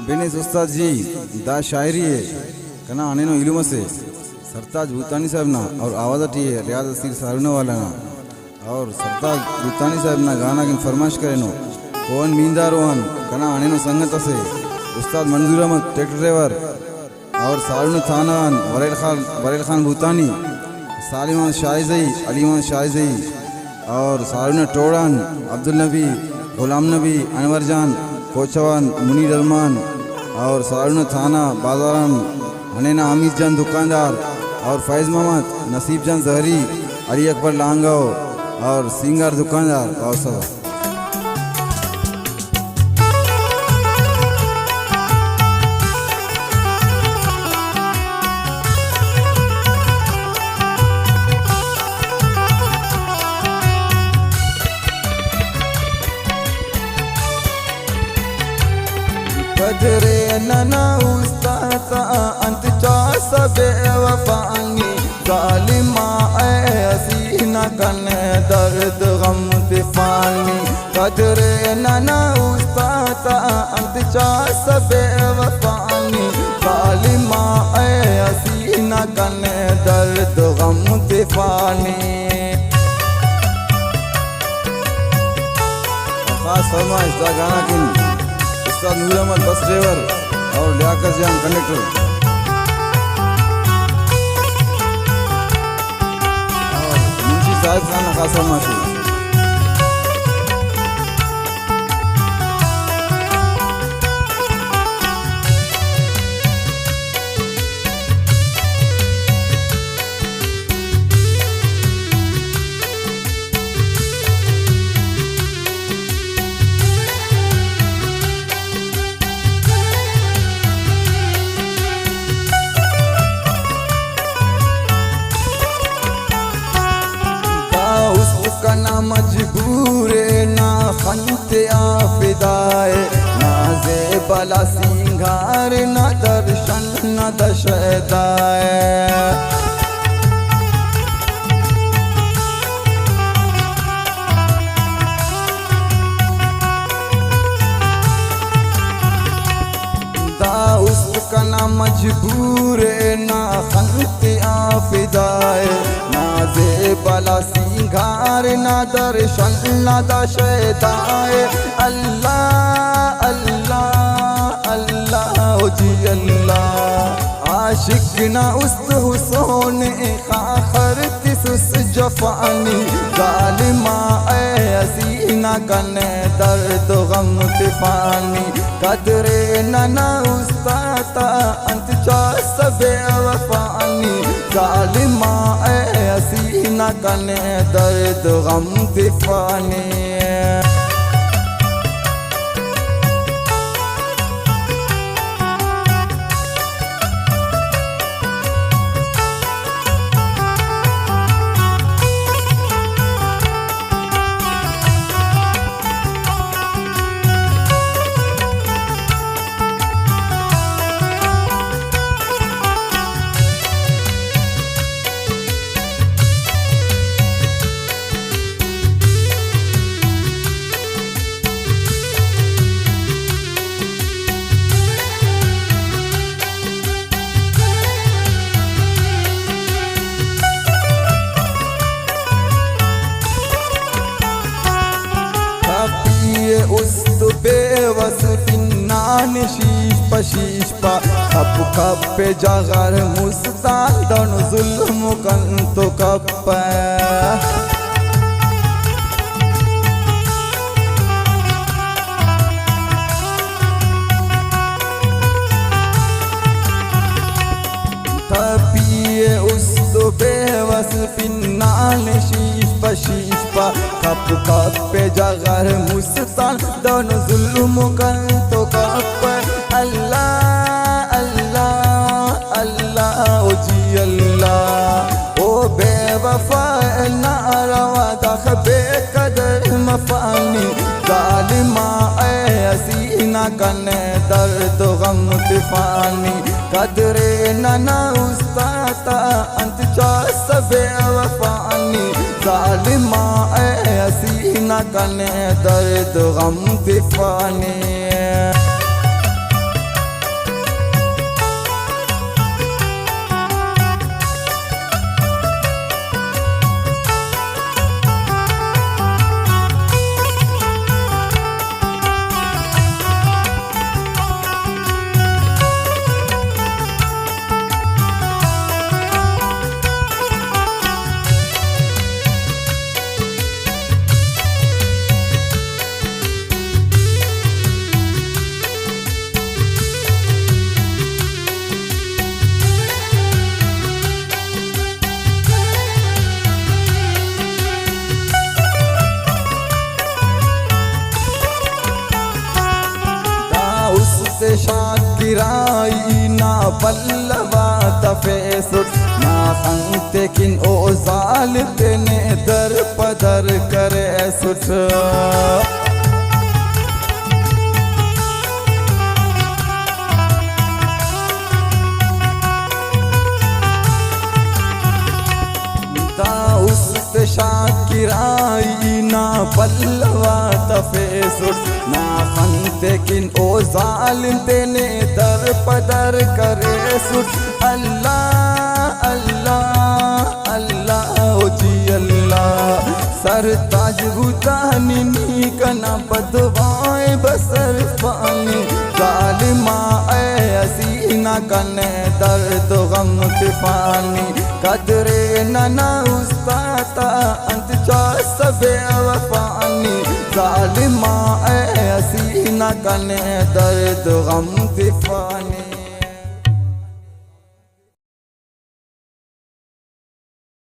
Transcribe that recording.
बेने उस्ताद जी दा शायरी है कना आने नो इलुम से सरताज भूतानी साहब ना और आवाज़ है रियाज असीर सारुना वाला ना और सरताज भूतानी साहब ना गाना की फरमाइश करे नो कौन मींदा रोहन कना आने नो संगत से उस्ताद मंजूर अहमद ट्रैक्टर ड्राइवर और सारुन थानान वरेल खान भूतानी सालिमान शाहजई अलीमान शाहजई और सारुन टोड़ान अब्दुल नबी गुलाम नबी अनवर जान कोचवान मुनीर रहमान और सारुन थाना बाजारान हनेना हामिद जान दुकानदार और फैज़ मोहम्मद नसीब जान जहरी अली अकबर लांगाओ और सिंगार दुकानदार और सब कदरे नना उस्ताता अंत चास बेवफानी जालिमा ऐसीना कने दर्द गम तिफानी कदरे नना उस्ताता अंत चास बेवफानी जालिमा ऐसीना कने दर्द गम तिफानी। खास फरमाइश दा गाना किन उस्ताद नूर अहमद बस ड्राइवर और लियाकत जान कंडक्टर और मुंशी साहिब खान खास फरमाइश ना मजबूरे ना खंते आफिदाए ना ज़ेबला सिंगार ना दर्शन ना दशदाए उसका ना मजबूरे ना खंते आफिदाए ना ज़ेबला सिंगार ना दर्शन ना दशदाए अल्लाह अल्लाह अल्लाह जी अल्लाह आशिक ना उस्त हुसोन खाखर तिस जफानी जालिमा ऐसीना कने दर्द गम तिफानी कदरे नना उस्ताता अंत चास बेवफानी जालिमा ऐसीना कने दर्द गम तिफानी। उस्त बेवस फिन्नान शीश पशीश पा खप खप जगर मुस्तान दन जुल्म कंतो कप तपिए उस्त बेवस फिन्नान शीश पशीश पा कप कप जगर मुस्तान दोन जुल्म कर तो कप अल्लाह अल्लाह अल्लाह ओ जी अल्लाह ओ बेवफा नारवा दख बेकदर मफानी जालिमा ऐसीना कने दर्द गम तिफानी कदरे नना उस्ताता अंत चास बेवफानी जालिमा ऐसीना कने दर्द गम तिफानी। shakirai na pallava tafesut na khante kin o zalim tene dar padar kare sut shakirai na pallava tafesut na khante kin o zalim tene dar padar kare sut Allah Allah Allah o ji Allah सरताज भूतानी नी कना बदवाए बसर पानी जालिमा हसीना कने दर्द गम तूफानी कदरे नना उस्ताता अंत जा सबे वफानी जालिमा हसीना कने दर्द गम तूफानी